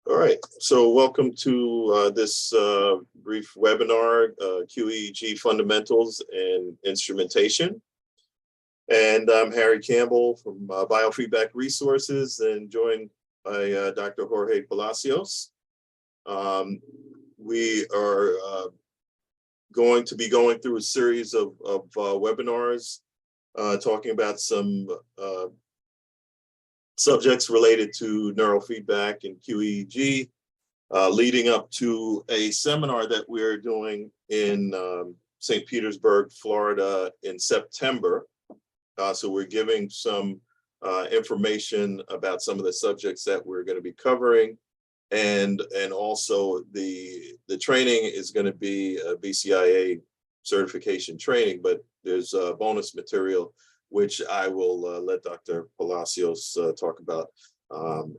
All right, so welcome to this brief webinar, QEEG Fundamentals and Instrumentation. And I'm Harry Campbell from Biofeedback Resources and joined by Dr. Jorge Palacios. We are going to be going through a series of webinars talking about some subjects related to neurofeedback and QEEG, leading up to a seminar that we're doing in St. Petersburg, Florida in September. So we're giving some information about some of the subjects that we're going to be covering. And also the training is going to be a BCIA certification training, but there's bonus material which I will let Dr. Palacios talk about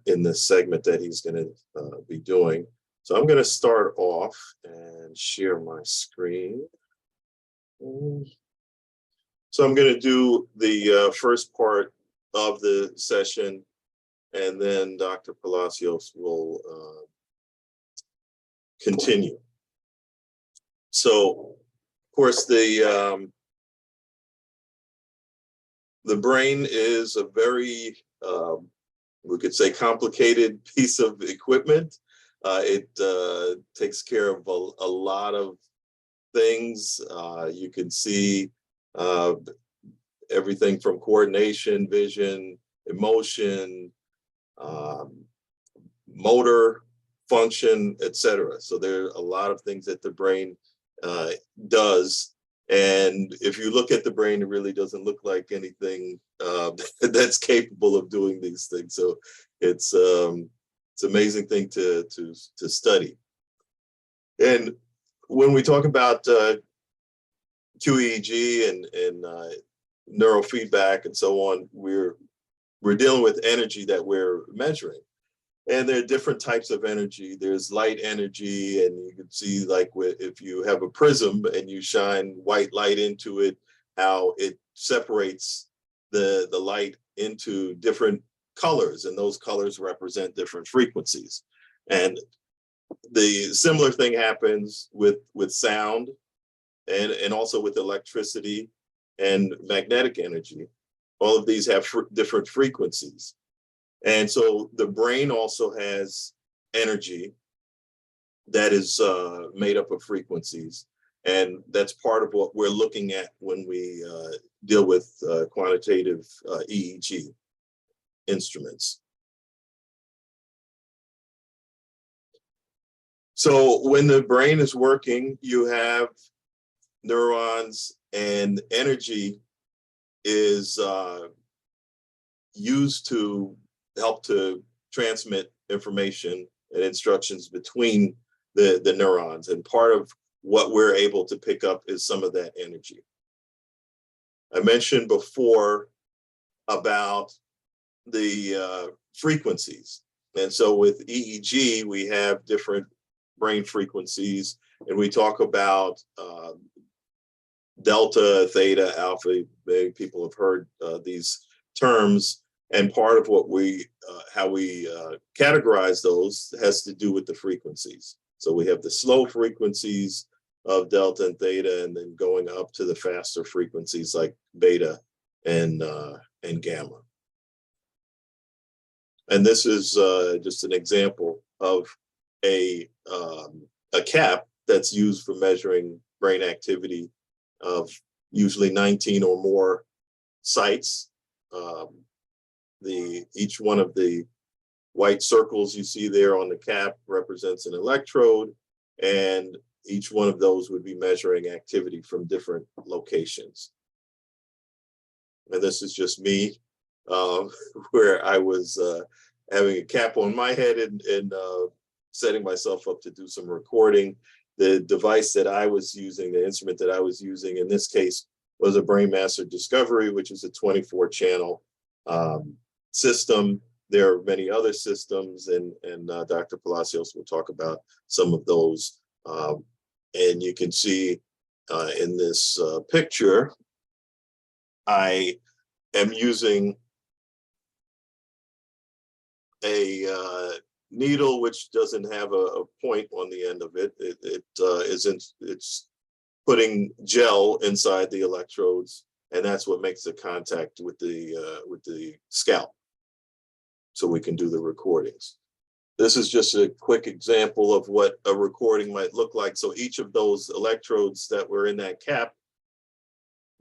in this segment that he's going to be doing. So I'm going to start off and share my screen. So I'm going to do the first part of the session, and then Dr. Palacios will continue. So, of course, the brain is a very, we could say, complicated piece of equipment. It takes care of a lot of things. You can see everything from coordination, vision, emotion, motor function, etc. So there are a lot of things that the brain does. And if you look at the brain, it really doesn't look like anything that's capable of doing these things. So it's an amazing thing to study. And when we talk about QEEG and neurofeedback and so on, we're dealing with energy that we're measuring. And there are different types of energy. There's light energy, and you can see, like, if you have a prism and you shine white light into it, how it separates the light into different colors, and those colors represent different frequencies. And the similar thing happens with sound and also with electricity and magnetic energy. All of these have different frequencies. And so the brain also has energy that is made up of frequencies. And that's part of what we're looking at when we deal with quantitative EEG instruments. So when the brain is working, you have neurons, and energy is used to help to transmit information and instructions between the neurons. And part of what we're able to pick up is some of that energy. I mentioned before about the frequencies. And so with EEG, we have different brain frequencies, and we talk about delta, theta, alpha. Many people have heard these terms. And part of what how we categorize those has to do with the frequencies. So we have the slow frequencies of delta and theta, and then going up to the faster frequencies like beta and gamma. And this is just an example of a cap that's used for measuring brain activity of usually 19 or more sites. Each one of the white circles you see there on the cap represents an electrode, and each one of those would be measuring activity from different locations. And this is just me, where I was having a cap on my head and setting myself up to do some recording. The device that I was using, the instrument that I was using in this case, was a BrainMaster Discovery, which is a 24-channel system. There are many other systems, and Dr. Palacios will talk about some of those. And you can see in this picture, I am using a needle, which doesn't have a point on the end of it. It's putting gel inside the electrodes, and that's what makes the contact with the scalp, so we can do the recordings. This is just a quick example of what a recording might look like. So each of those electrodes that were in that cap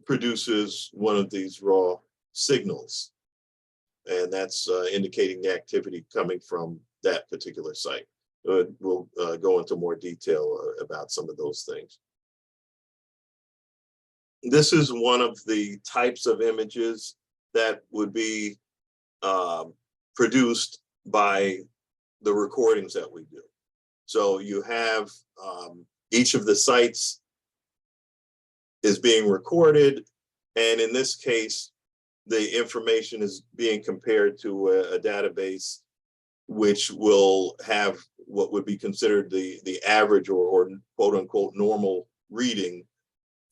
produces one of these raw signals, and that's indicating the activity coming from that particular site. We'll go into more detail about some of those things. This is one of the types of images that would be produced by the recordings that we do. So you have each of the sites is being recorded, and in this case, the information is being compared to a database which will have what would be considered the average or quote unquote normal reading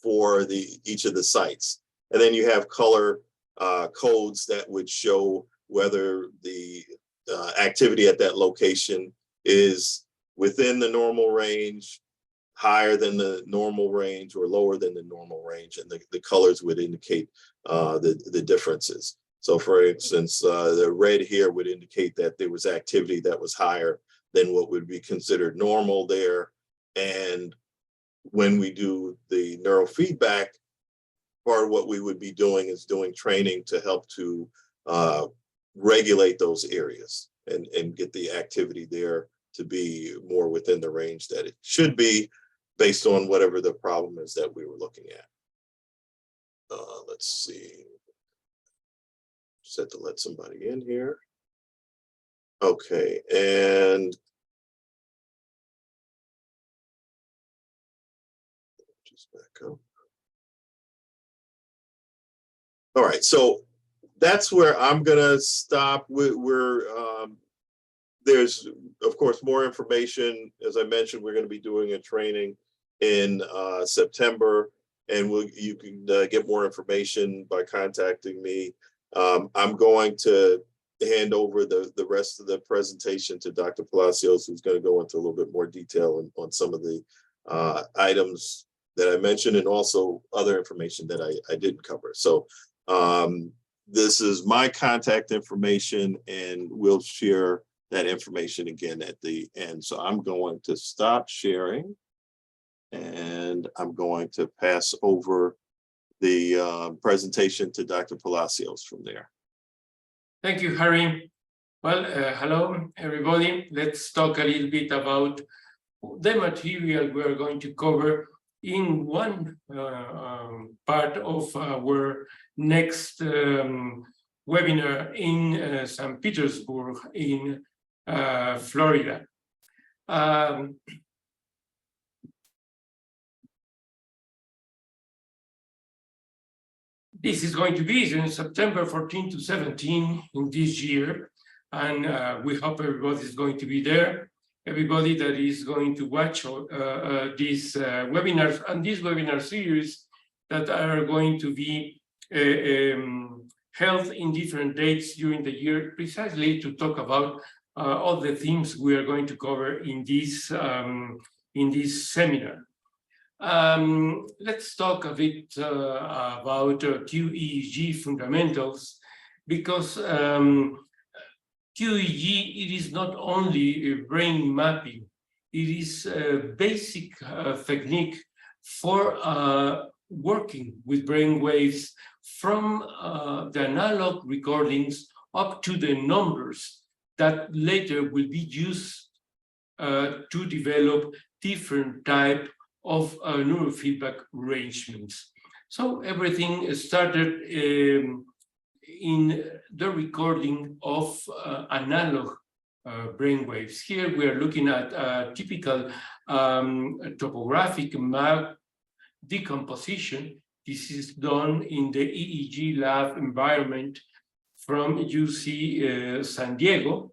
for each of the sites. And then you have color codes that would show whether the activity at that location is within the normal range, higher than the normal range, or lower than the normal range, and the colors would indicate the differences. So for instance, the red here would indicate that there was activity that was higher than what would be considered normal there. And when we do the neurofeedback, part of what we would be doing is doing training to help to regulate those areas and get the activity there to be more within the range that it should be based on whatever the problem is that we were looking at. Let's see. Just have to let somebody in here. Okay, and just back up. All right, so that's where I'm gonna stop. There's of course more information. As I mentioned, we're gonna be doing a training in September, and you can get more information by contacting me. I'm going to hand over the rest of the presentation to Dr. Palacios, who's going to go into a little bit more detail on some of the items that I mentioned, and also other information that I didn't cover. So this is my contact information, and we'll share that information again at the end. So I'm going to stop sharing, and I'm going to pass over the presentation to Dr. Palacios from there. Thank you, Harry. Well, hello, everybody. Let's talk a little bit about the material we are going to cover in one part of our next webinar in St. Petersburg in Florida. This is going to be in September 14 to 17 in this year, and we hope everybody is going to be there. Everybody that is going to watch these webinars and this webinar series that are going to be held in different dates during the year, precisely to talk about all the themes we are going to cover in this seminar. Let's talk a bit about QEEG fundamentals, because QEEG, it is not only brain mapping, it is a basic technique for working with brain waves from the analog recordings up to the numbers that later will be used to develop different type of neurofeedback arrangements. So everything started in the recording of analog brainwaves. Here we are looking at typical topographic map decomposition. This is done in the EEG lab environment from UC San Diego.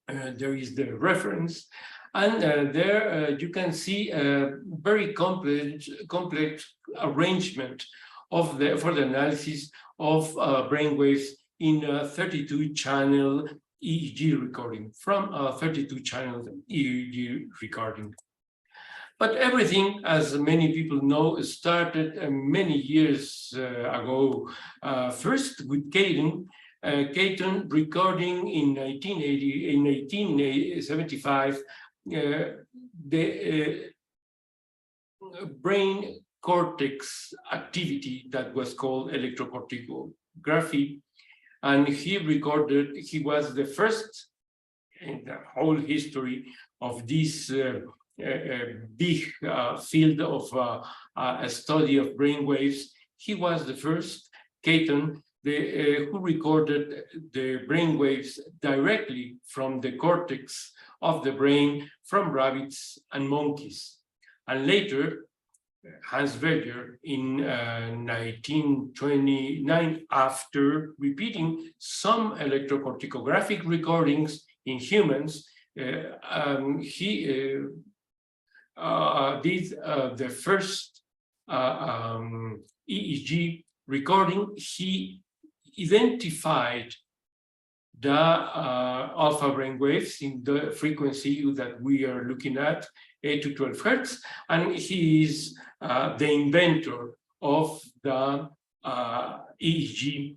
There is the reference. And there you can see a very complex arrangement for the analysis of brainwaves in a 32-channel EEG recording, from a 32-channel EEG recording. But everything, as many people know, started many years ago. First with Caton recording in 1875 the brain cortex activity that was called electrocorticography. And he was the first in the whole history of this big field of a study of brain waves. He was the first, Caton, who recorded the brain waves directly from the cortex of the brain from rabbits and monkeys. And later, Hans Berger in 1929, after repeating some electrocorticographic recordings in humans, he did the first EEG recording. He identified the alpha brain waves in the frequency that we are looking at, 8 to 12 hertz, and he is the inventor of the EEG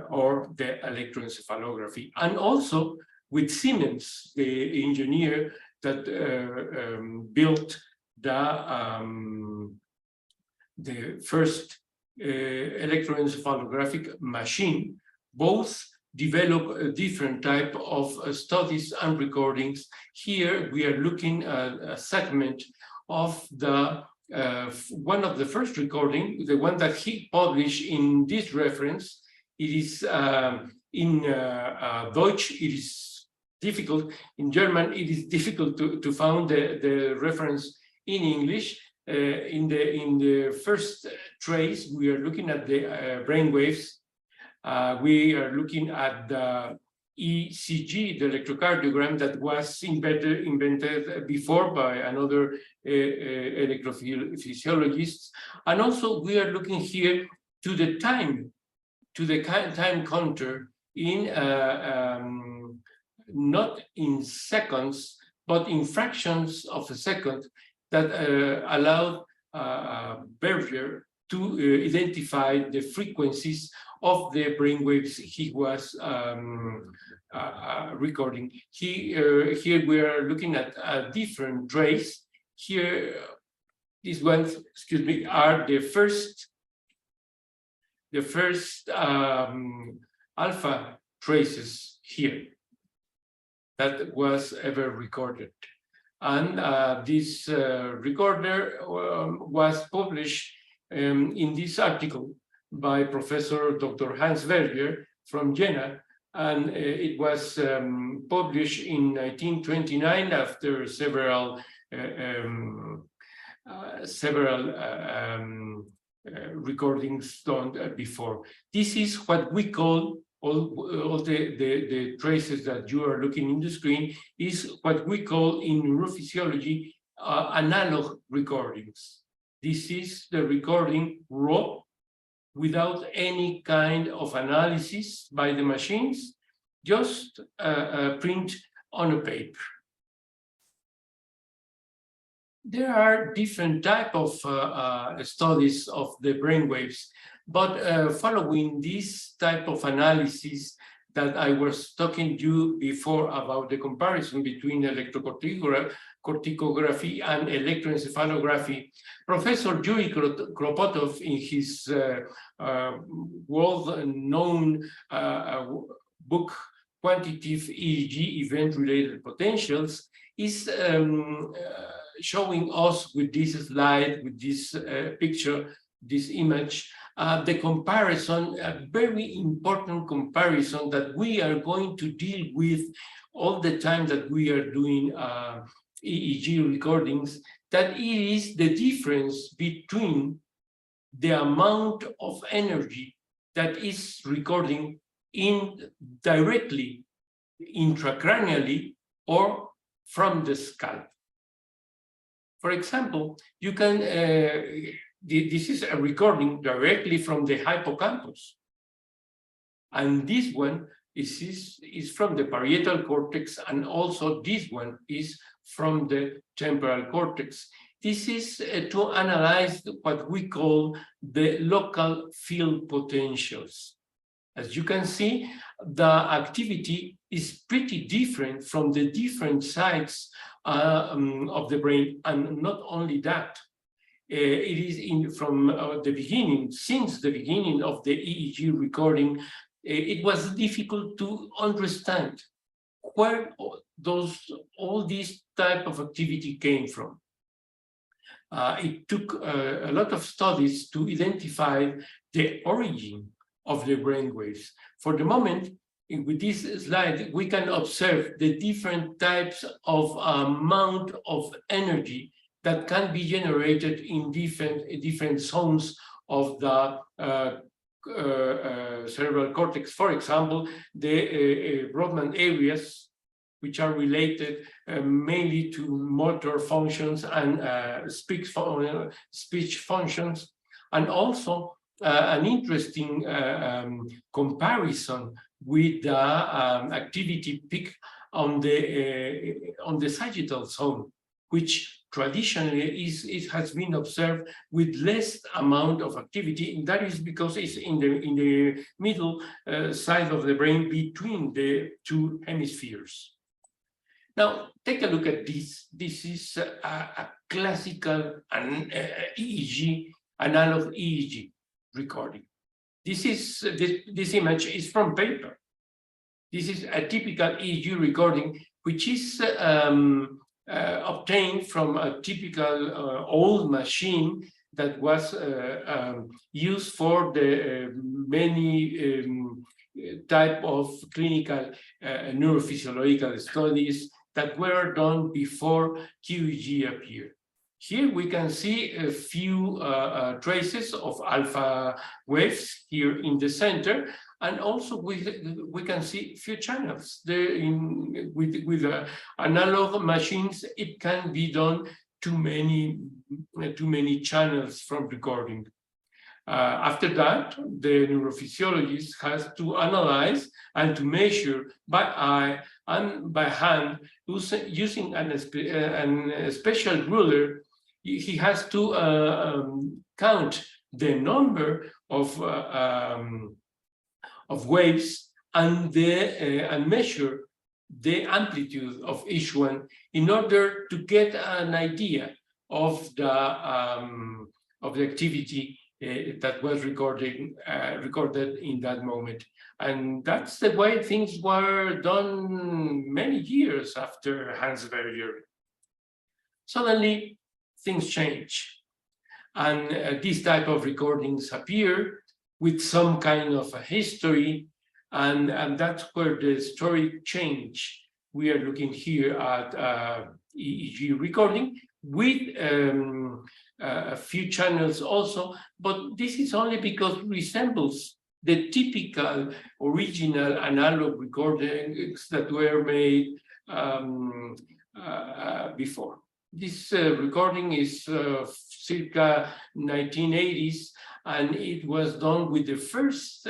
or the electroencephalography. And also with Siemens, the engineer that built the first electroencephalographic machine, both develop a different type of studies and recordings. Here we are looking at a segment of the one of the first recording, the one that he published in this reference. It is in Deutsch, it is difficult. In German, it is difficult to find the reference in English. In the first trace, we are looking at the brain waves. We are looking at the ECG, the electrocardiogram that was invented before by another electrophysiologist. And also we are looking here to the time counter in not in seconds, but in fractions of a second that allowed Berger to identify the frequencies of the brainwaves he was recording. Here we are looking at a different trace. Here, these ones, excuse me, are the first alpha traces here that was ever recorded. And this recorder was published in this article by Professor Dr. Hans Berger from Jena, and it was published in 1929 after several recordings done before. This is what we call all the traces that you are looking in the screen is what we call in neurophysiology analog recordings. This is the recording raw, without any kind of analysis by the machines, just print on a paper. There are different types of studies of the brainwaves, but following this type of analysis that I was talking to you before about the comparison between electrocorticography and electroencephalography, Professor Yuri Kropotov, in his world-known book, Quantitative EEG Event-Related Potentials, is showing us with this slide, with this picture, this image, the comparison, a very important comparison that we are going to deal with all the time that we are doing EEG recordings, that it is the difference between the amount of energy that is recording directly, intracranially, or from the scalp. For example, you can, this is a recording directly from the hippocampus. And this one is from the parietal cortex, and also this one is from the temporal cortex. This is to analyze what we call the local field potentials. As you can see, the activity is pretty different from the different sides of the brain, and not only that, it is from the beginning, since the beginning of the EEG recording, it was difficult to understand where all these type of activity came from. It took a lot of studies to identify the origin of the brainwaves. For the moment, with this slide, we can observe the different types of amount of energy that can be generated in different zones of the cerebral cortex. For example, the Brodmann areas, which are related mainly to motor functions and speech functions, and also an interesting comparison with the activity peak on the sagittal zone, which traditionally has been observed with less amount of activity, and that is because it's in the middle side of the brain between the two hemispheres. Now, take a look at this. This is a classical EEG, analog EEG recording. This image is from paper. This is a typical EEG recording, which is obtained from a typical old machine that was used for the many type of clinical neurophysiological studies that were done before QEEG appeared. Here we can see a few traces of alpha waves here in the center, and also we can see few channels. With analog machines, it can be done too many channels from recording. After that, the neurophysiologist has to analyze and to measure by eye and by hand using a special ruler. He has to count the number of waves and measure the amplitude of each one in order to get an idea of the activity that was recorded in that moment. And that's the way things were done many years after Hans Berger. Suddenly, things change. And this type of recordings appear with some kind of a history, and that's where the story change. We are looking here at EEG recording with a few channels also, but this is only because it resembles the typical original analog recordings that were made before. This recording is circa 1980s, and it was done with the first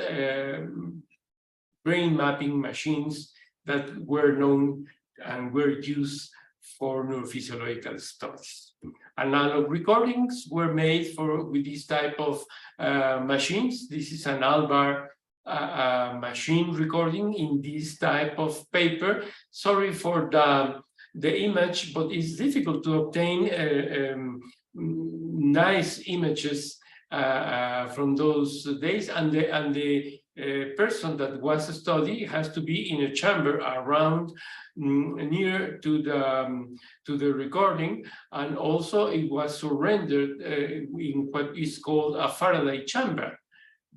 brain mapping machines that were known and were used for neurophysiological studies. Analog recordings were made with this type of machines. This is an Albar machine recording in this type of paper. Sorry for the image, but it's difficult to obtain nice images from those days, and the person that was studied has to be in a chamber around near to the recording, and also it was surrendered in what is called a Faraday chamber,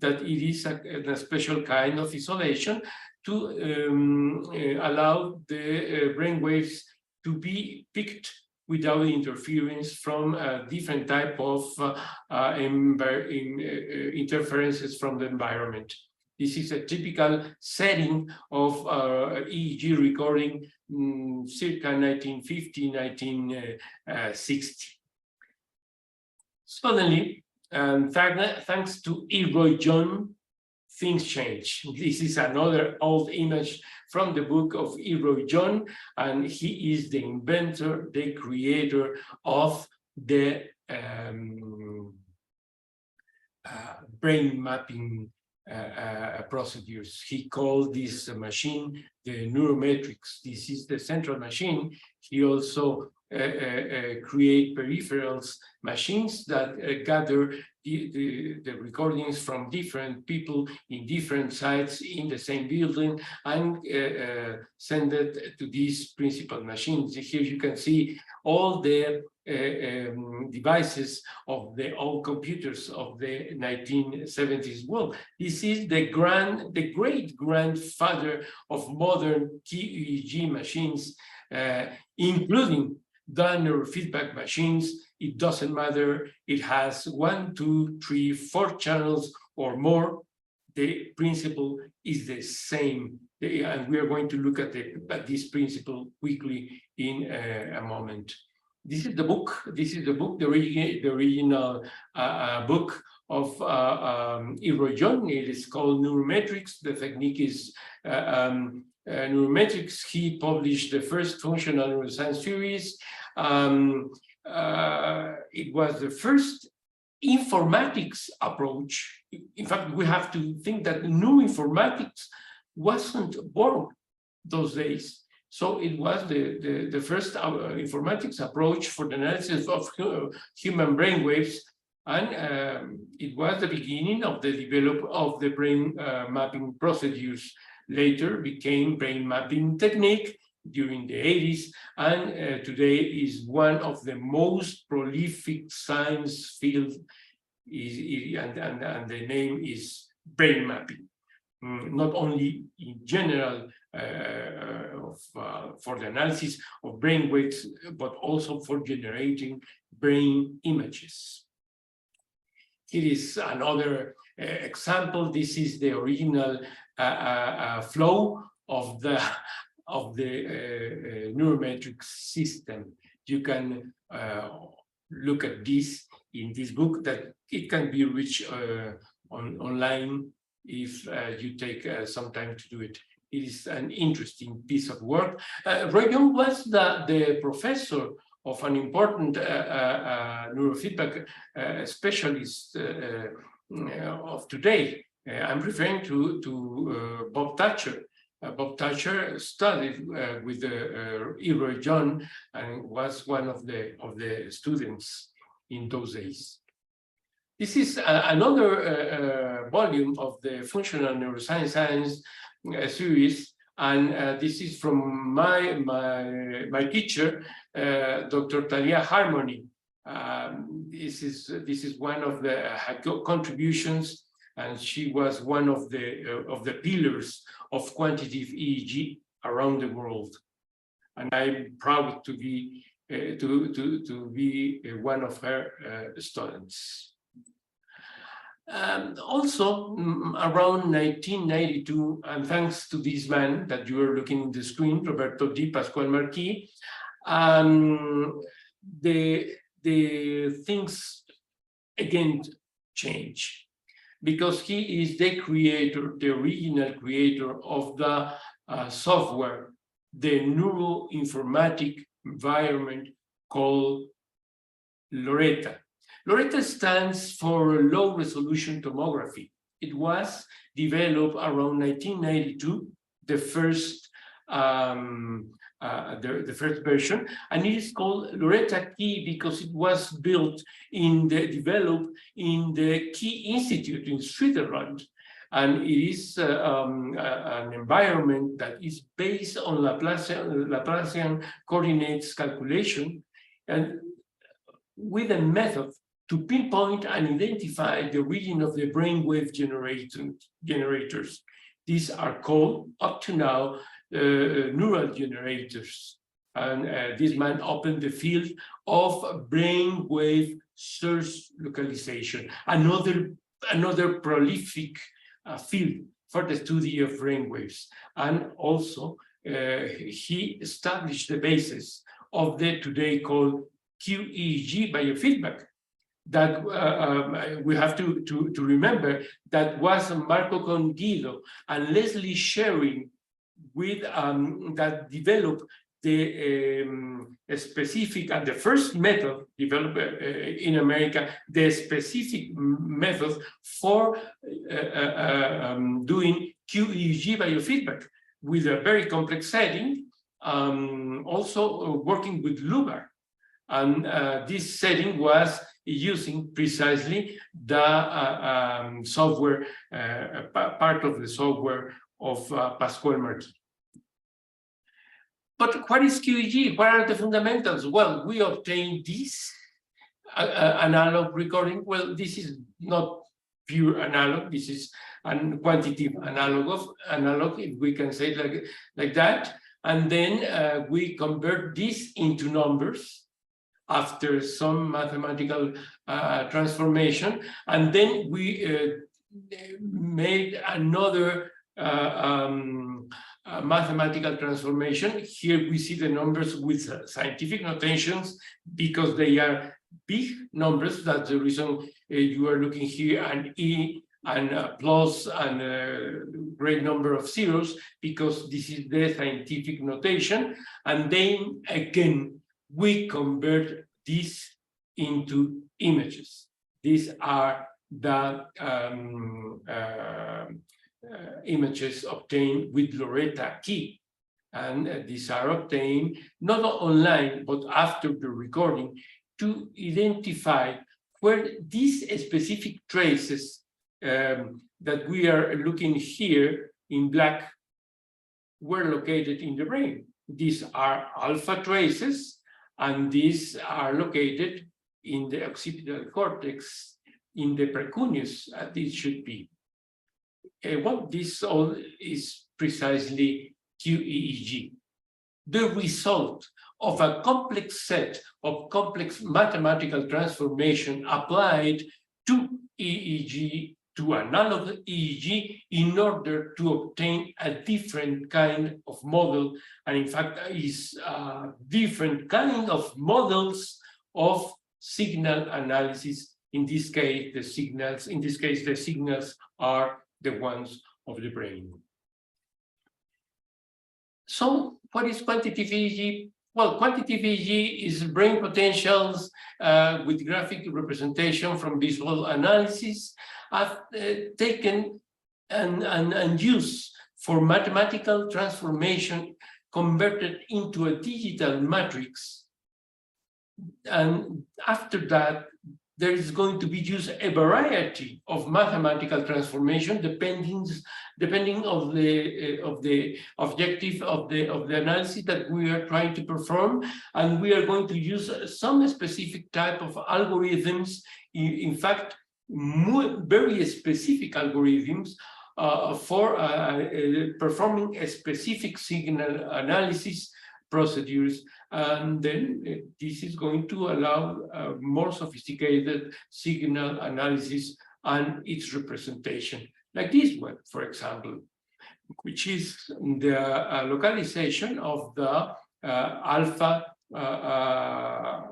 that it is a special kind of isolation to allow the brain waves to be picked without interference from different type of interferences from the environment. This is a typical setting of EEG recording circa 1950, 1960. Suddenly, thanks to E. Roy John things change. This is another old image from the book of Elroy John, and he is the inventor, the creator of the brain mapping procedures. He called this machine the neurometrics. This is the central machine. He also create peripherals machines that gather the recordings from different people in different sites in the same building and send it to these principal machines. Here you can see all the devices of the old computers of the 1970s. Well, this is the great grandfather of modern QEEG machines, including the neurofeedback machines. It doesn't matter. It has 1, 2, 3, 4 channels or more. The principle is the same. And we are going to look at this principle quickly in a moment. This is the book. This is the book, the original book of Elroy John. It is called Neurometrics. The technique is neurometrics. He published the first functional neuroscience theories. It was the first informatics approach. In fact, we have to think that neuroinformatics wasn't born those days. So it was the first informatics approach for the analysis of human brain waves, and it was the beginning of the development of the brain mapping procedures. Later became brain mapping technique during the 80s, and today is one of the most prolific science fields, and the name is brain mapping. Not only in general for the analysis of brain waves, but also for generating brain images. Here is another example. This is the original flow of the neurometric system. You can look at this in this book, that it can be reached online if you take some time to do it. It is an interesting piece of work. Roy Young was the professor of an important neurofeedback specialist of today. I'm referring to Bob Thatcher. Bob Thatcher studied with Elroy John and was one of the students in those days. This is another volume of the Functional Neuroscience series, and this is from my teacher, Dr. Talia Harmony. This is one of the contributions, and she was one of the pillars of quantitative EEG around the world, and I'm proud to be one of her students. Also, around 1992, and thanks to this man that you are looking in the screen, Roberto Di Pasquale Marquis, the things again change, because he is the creator, the original creator of the software, the neuroinformatic environment called Loretta. Loretta stands for low resolution tomography. It was developed around 1992, the first version, and it is called Loretta Key because it was developed in the Key Institute in Switzerland, and it is an environment that is based on Laplacian coordinates calculation, and with a method to pinpoint and identify the origin of the brainwave generators. These are called, up to now, neural generators. And this man opened the field of brainwave source localization, another prolific field for the study of brainwaves. And also, he established the basis of the today called QEEG biofeedback. that we have to remember that was Marco Conguido and Leslie Sherring with that developed the specific and the first method developed in America, the specific method for doing QEEG biofeedback with a very complex setting, also working with Lugar. And this setting was using precisely the software, part of the software of Pascual Marquis. But what is QEEG? What are the fundamentals? Well, we obtained this analog recording. Well, this is not pure analog. This is a quantitative analog, if we can say it like that. And then we convert this into numbers after some mathematical transformation. And then we made another mathematical transformation. Here we see the numbers with scientific notations because they are big numbers. That's the reason you are looking here an E and a plus and a great number of zeros, because this is the scientific notation. And then again, we convert this into images. These are the images obtained with Loretta Key. And these are obtained not online, but after the recording, to identify where these specific traces that we are looking here in black were located in the brain. These are alpha traces, and these are located in the occipital cortex, in the precuneus, this should be. Well, this all is precisely QEEG, the result of a complex set of complex mathematical transformation applied to EEG, to analog EEG, in order to obtain a different kind of model, and in fact is a different kind of models of signal analysis. In this case, the signals are the ones of the brain. So what is quantitative EEG? Well, quantitative EEG is brain potentials with graphic representation from visual analysis taken and used for mathematical transformation, converted into a digital matrix. And after that, there is going to be used a variety of mathematical transformation depending on the objective of the analysis that we are trying to perform, and we are going to use some specific type of algorithms. In fact, very specific algorithms for performing a specific signal analysis procedures, and then this is going to allow more sophisticated signal analysis and its representation, like this one, for example, which is the localization of the alpha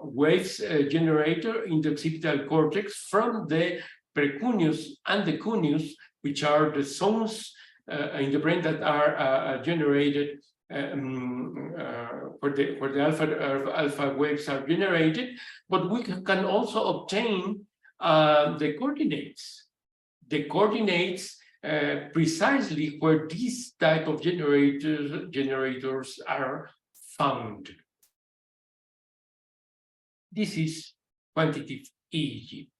waves generator in the occipital cortex from the precuneus and the cuneus, which are the zones in the brain that are generated where the alpha waves are generated, but we can also obtain the coordinates. The coordinates precisely where these type of generators are found. This is quantitative EEG.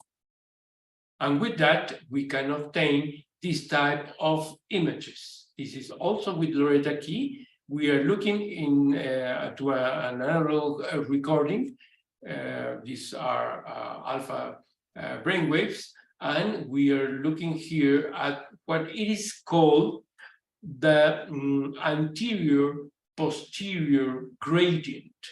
And with that, we can obtain this type of images. This is also with Loretta Key. We are looking to an analog recording. These are alpha brainwaves, and we are looking here at what it is called the anterior-posterior gradient,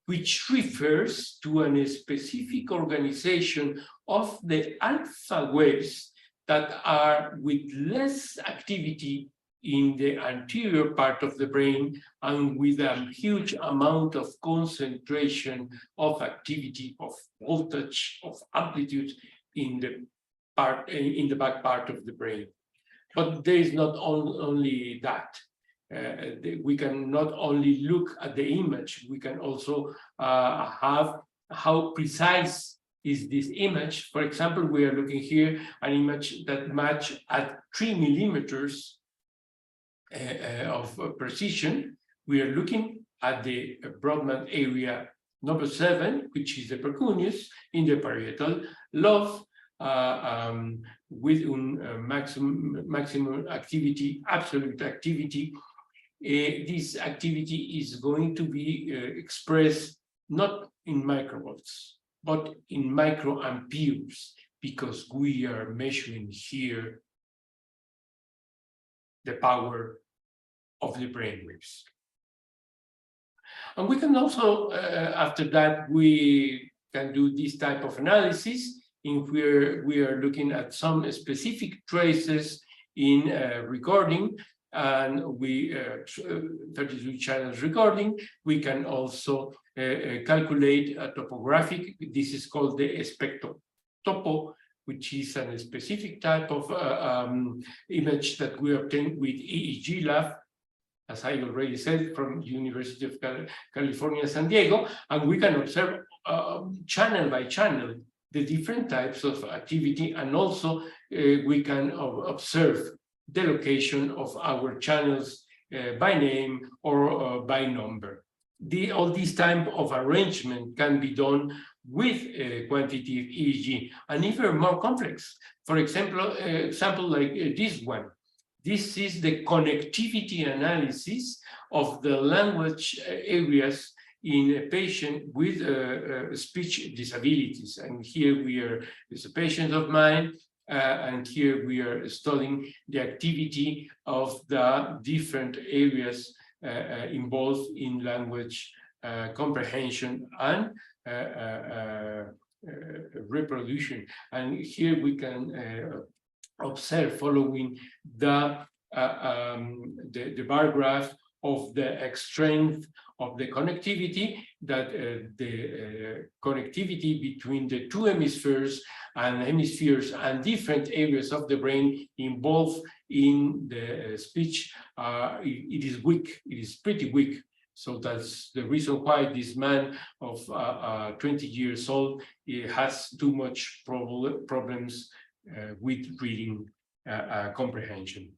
which refers to a specific organization of the alpha waves that are with less activity in the anterior part of the brain and with a huge amount of concentration of activity, of voltage, of amplitude in the back part of the brain. But there is not only that. We can not only look at the image, we can also have how precise is this image. For example, we are looking here an image that match at 3 millimeters of precision. We are looking at the Brodmann area number 7, which is the precuneus in the parietal lobe, with maximum activity, absolute activity. This activity is going to be expressed not in microvolts, but in microamperes, because we are measuring here the power of the brainwaves. And we can also, after that, we can do this type of analysis in where we are looking at some specific traces in recording, and we 32 channels recording. We can also calculate a topographic. This is called the spectrotopo, which is a specific type of image that we obtain with EEG lab, as I already said, from University of California, San Diego, and we can observe channel by channel the different types of activity, and also we can observe the location of our channels by name or by number. All this type of arrangement can be done with quantitative EEG, and even more complex. For example, like this one. This is the connectivity analysis of the language areas in a patient with speech disabilities. And here it's a patient of mine, and here we are studying the activity of the different areas involved in language comprehension and reproduction. And here we can observe, following the bar graph, of the strength of the connectivity, that the connectivity between the two hemispheres and different areas of the brain involved in the speech, it is weak, it is pretty weak. So that's the reason why this man of 20 years old has too much problems with reading comprehension.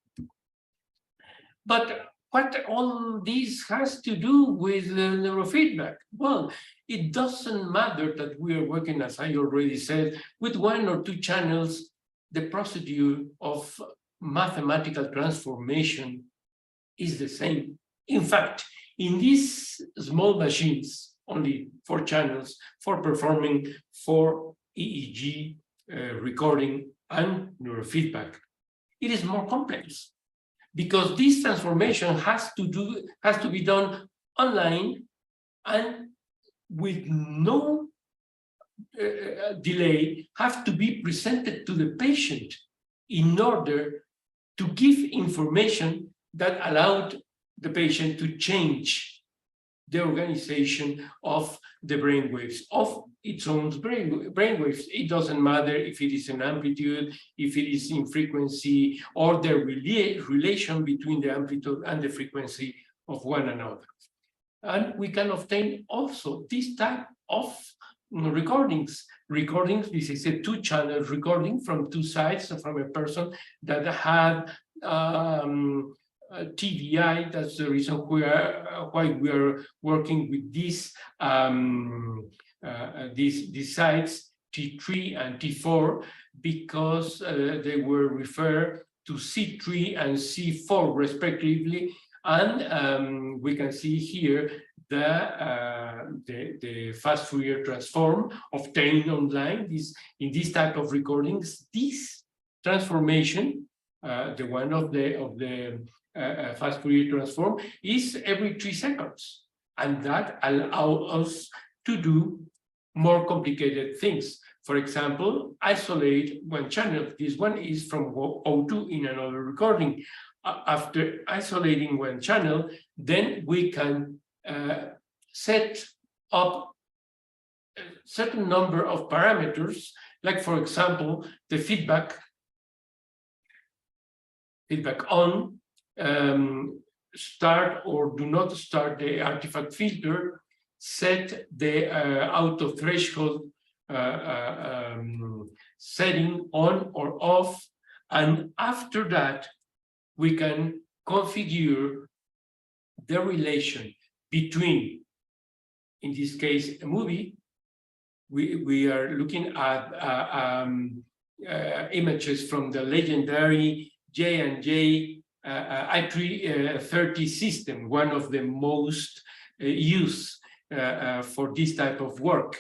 But what all this has to do with neurofeedback? Well, it doesn't matter that we are working, as I already said, with 1 or 2 channels. The procedure of mathematical transformation is the same. In fact, in these small machines, only 4 channels for performing 4 EEG recording and neurofeedback, it is more complex, because this transformation has to be done online and with no delay, have to be presented to the patient in order to give information that allowed the patient to change the organization of the brainwaves, of its own brainwaves. It doesn't matter if it is an amplitude, if it is in frequency, or the relation between the amplitude and the frequency of one another. And we can obtain also this type of recordings. This is a 2-channel recording from 2 sides, from a person that had TBI. That's the reason why we are working with these sites, T3 and T4, because they were referred to C3 and C4 respectively, and we can see here the fast Fourier transform obtained online. In this type of recordings, this transformation, the one of the fast Fourier transform, is every 3 seconds, and that allows us to do more complicated things. For example, isolate 1 channel. This one is from O2 in another recording, after isolating one channel, then we can set up a certain number of parameters, like for example, the feedback on, start or do not start the artifact filter, set the auto threshold setting on or off, and after that we can configure the relation between, in this case, a movie. We are looking at images from the legendary J&J i330 system, one of the most used for this type of work.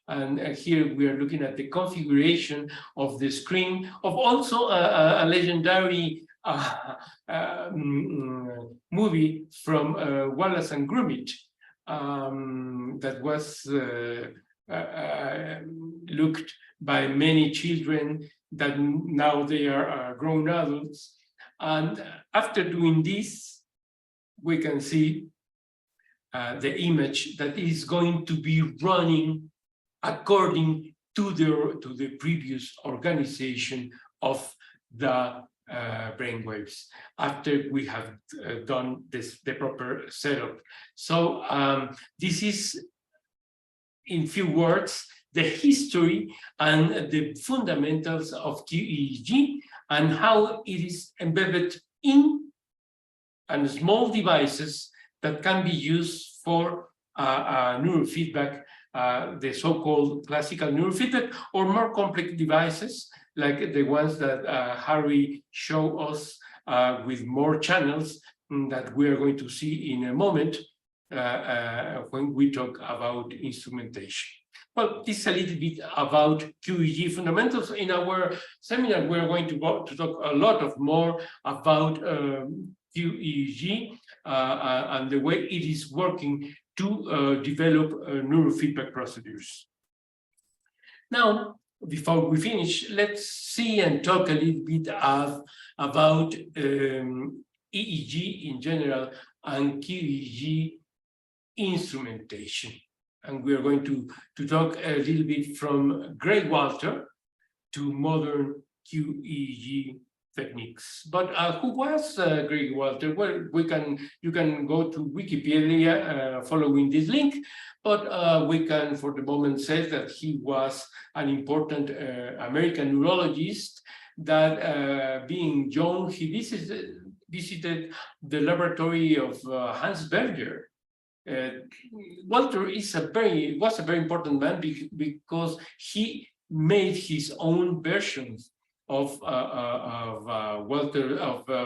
And here we are looking at the configuration of the screen of also a legendary movie from Wallace and Gromit that was looked by many children that now they are grown adults. And after doing this, we can see the image that is going to be running according to the previous organization of the brainwaves after we have done the proper setup. So this is, in few words, the history and the fundamentals of QEEG and how it is embedded in and small devices that can be used for neurofeedback, the so-called classical neurofeedback, or more complex devices like the ones that Harry showed us with more channels that we are going to see in a moment when we talk about instrumentation. Well, this is a little bit about QEEG fundamentals. In our seminar, we're going to talk a lot of more about QEEG and the way it is working to develop neurofeedback procedures. Now, before we finish, let's see and talk a little bit about EEG in general and QEEG instrumentation. And we are going to talk a little bit from Grey Walter to modern QEEG techniques. But who was Grey Walter? Well, you can go to Wikipedia following this link, but we can, for the moment, say that he was an important American neurologist that, being young, he visited the laboratory of Hans Berger. Walter was a very important man because he made his own versions of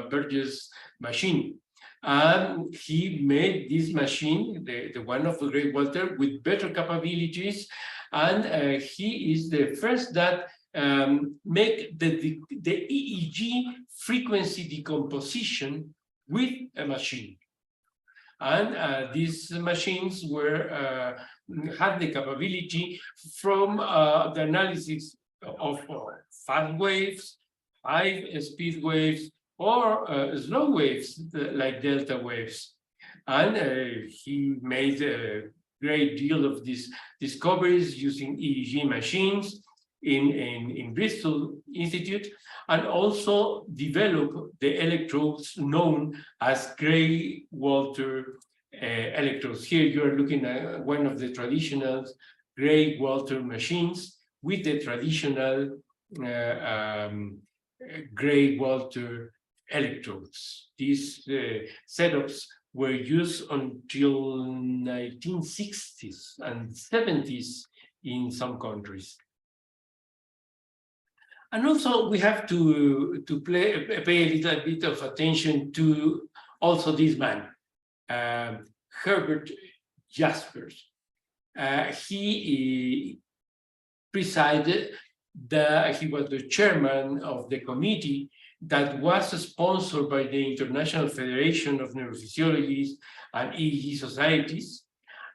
Berger's machine, and he made this machine, the one of the Grey Walter, with better capabilities, and he is the first that make the EEG frequency decomposition with a machine. And these machines had the capability from the analysis of fast waves, high-speed waves, or slow waves like delta waves. And he made a great deal of these discoveries using EEG machines in Bristol Institute, and also developed the electrodes known as Grey Walter electrodes. Here you are looking at one of the traditional Grey Walter machines with the traditional Grey Walter electrodes. These setups were used until 1960s and 70s in some countries. And also we have to pay a little bit of attention to also this man, Herbert Jaspers. He presided, he was the chairman of the committee that was sponsored by the International Federation of Neurophysiologists and EEG societies.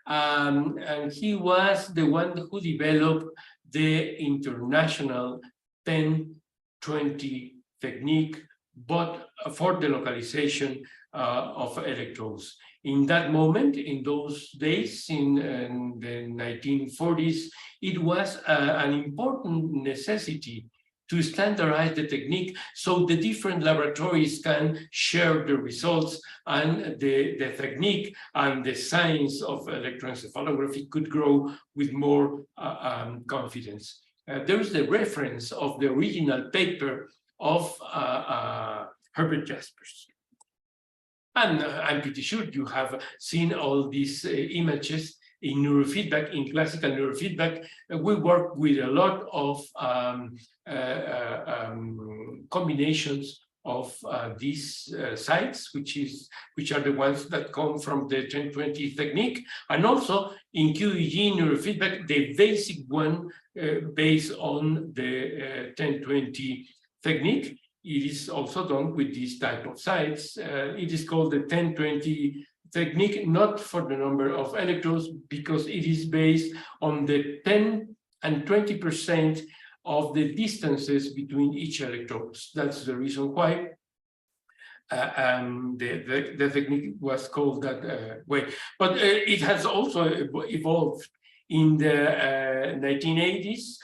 And he was the one who developed the international 10-20 technique but for the localization of electrodes. In that moment, in those days, in the 1940s, it was an important necessity to standardize the technique so the different laboratories can share the results, and the technique and the science of electroencephalography could grow with more confidence. There is the reference of the original paper of Herbert Jaspers. And I'm pretty sure you have seen all these images in neurofeedback, in classical neurofeedback. We work with a lot of combinations of these sites, which are the ones that come from the 1020 technique, and also in QEEG neurofeedback, the basic one based on the 1020 technique. It is also done with this type of sites. It is called the 1020 technique, not for the number of electrodes, because it is based on the 10 and 20% of the distances between each electrodes. That's the reason why the technique was called that way. But it has also evolved. In the 1980s,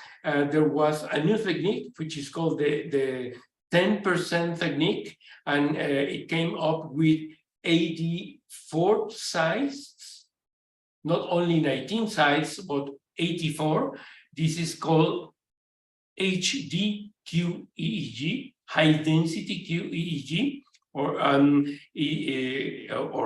there was a new technique, which is called the 10% technique, and it came up with 84 sites, not only 19 sites, but 84. This is called HD-QEEG, high density QEEG, or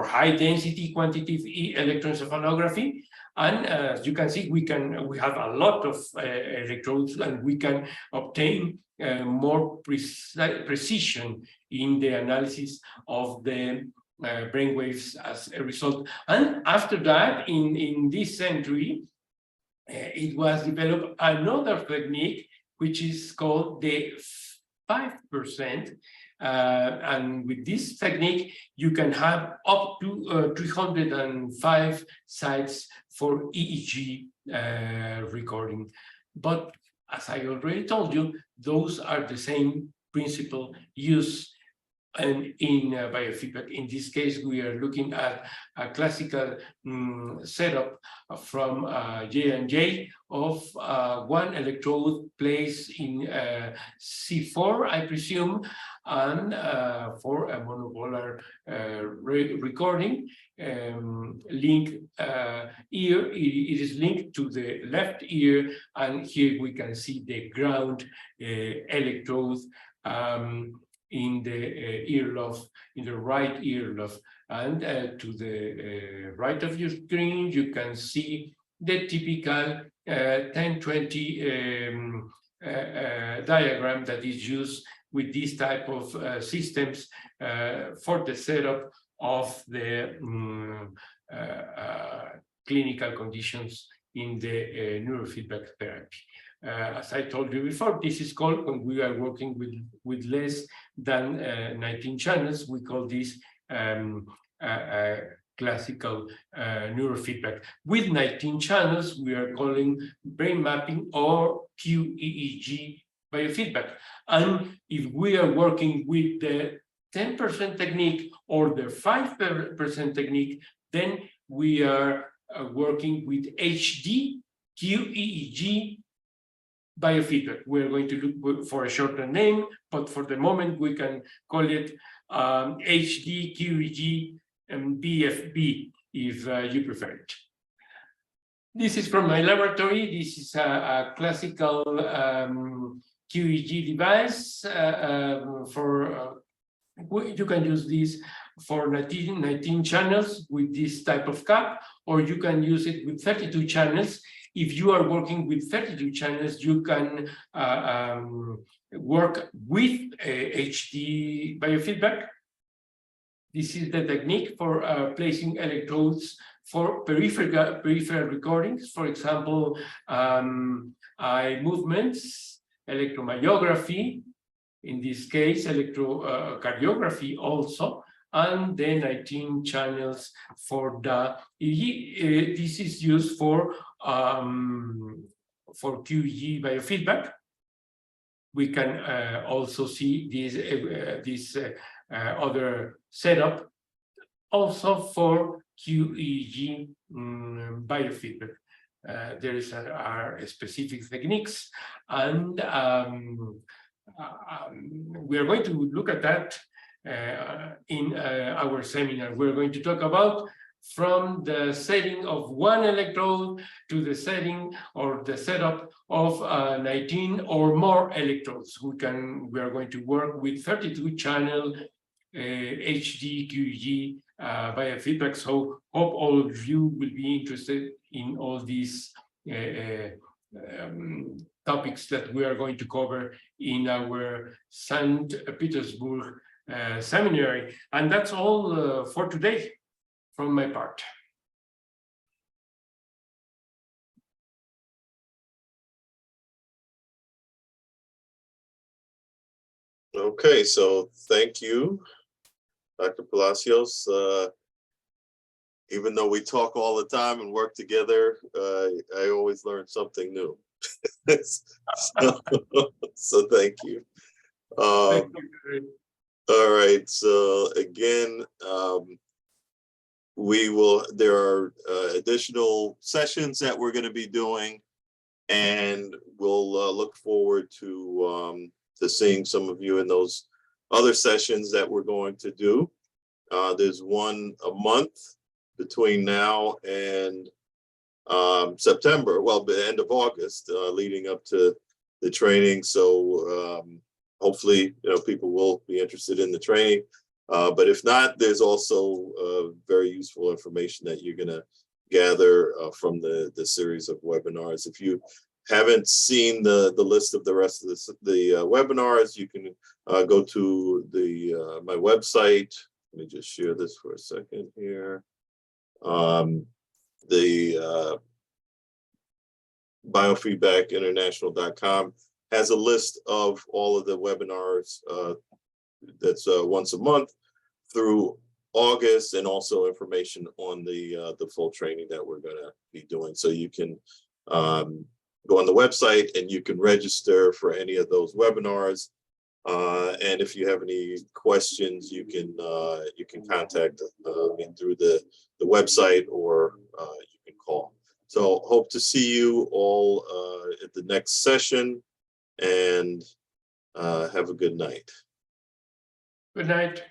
high density quantitative electroencephalography. And as you can see, we have a lot of electrodes, and we can obtain more precision in the analysis of the brainwaves as a result. And after that, in this century, it was developed another technique, which is called the 5%. And with this technique, you can have up to 305 sites for EEG recording. But as I already told you, those are the same principle used and in biofeedback. In this case, we are looking at a classical setup from J&J of one electrode placed in C4, I presume, and for a monopolar recording link ear. It is linked to the left ear, and here we can see the ground electrode in the earlobe, in the right earlobe. And to the right of your screen, you can see the typical 1020 diagram that is used with this type of systems for the setup of the clinical conditions in the neurofeedback therapy. As I told you before, this is called, when we are working with less than 19 channels, we call this classical neurofeedback. With 19 channels, we are calling brain mapping or QEEG biofeedback. And if we are working with the 10% technique or the 5% technique, then we are working with HD QEEG biofeedback. We're going to look for a shorter name, but for the moment we can call it HD QEEG BFB if you prefer it. This is from my laboratory. This is a classical QEEG device. You can use this for 19 channels with this type of cap, or you can use it with 32 channels. If you are working with 32 channels, you can work with HD biofeedback. This is the technique for placing electrodes for peripheral recordings. For example, eye movements, electromyography, in this case, electrocardiography also, and then 19 channels for the EEG. This is used for QEEG biofeedback. we can also see this other setup also for QEEG biofeedback. There are specific techniques, and we are going to look at that in our seminar. We're going to talk about from the setting of one electrode to the setting or the setup of 19 or more electrodes. We are going to work with 32 channel HD QEEG biofeedback. So hope all of you will be interested in all these topics that we are going to cover in our St. Petersburg seminary. And that's all for today from my part. Okay, so thank you, Dr. Palacios. Even though we talk all the time and work together, I always learn something new. so thank you. Thank you. All right, so again, there are additional sessions that we're going to be doing, and we'll look forward to seeing some of you in those other sessions that we're going to do. There's one a month between now and September, well, the end of August, leading up to the training. So hopefully, people will be interested in the training. But if not, there's also very useful information that you're going to gather from the series of webinars. If you haven't seen the list of the rest of the webinars, you can go to my website. Let me just share this for a second here. The biofeedbackinternational.com has a list of all of the webinars that's once a month through August, and also information on the full training that we're going to be doing. So you can go on the website and you can register for any of those webinars. And if you have any questions, you can contact me through the website, or you can call. So hope to see you all at the next session, and have a good night. Good night.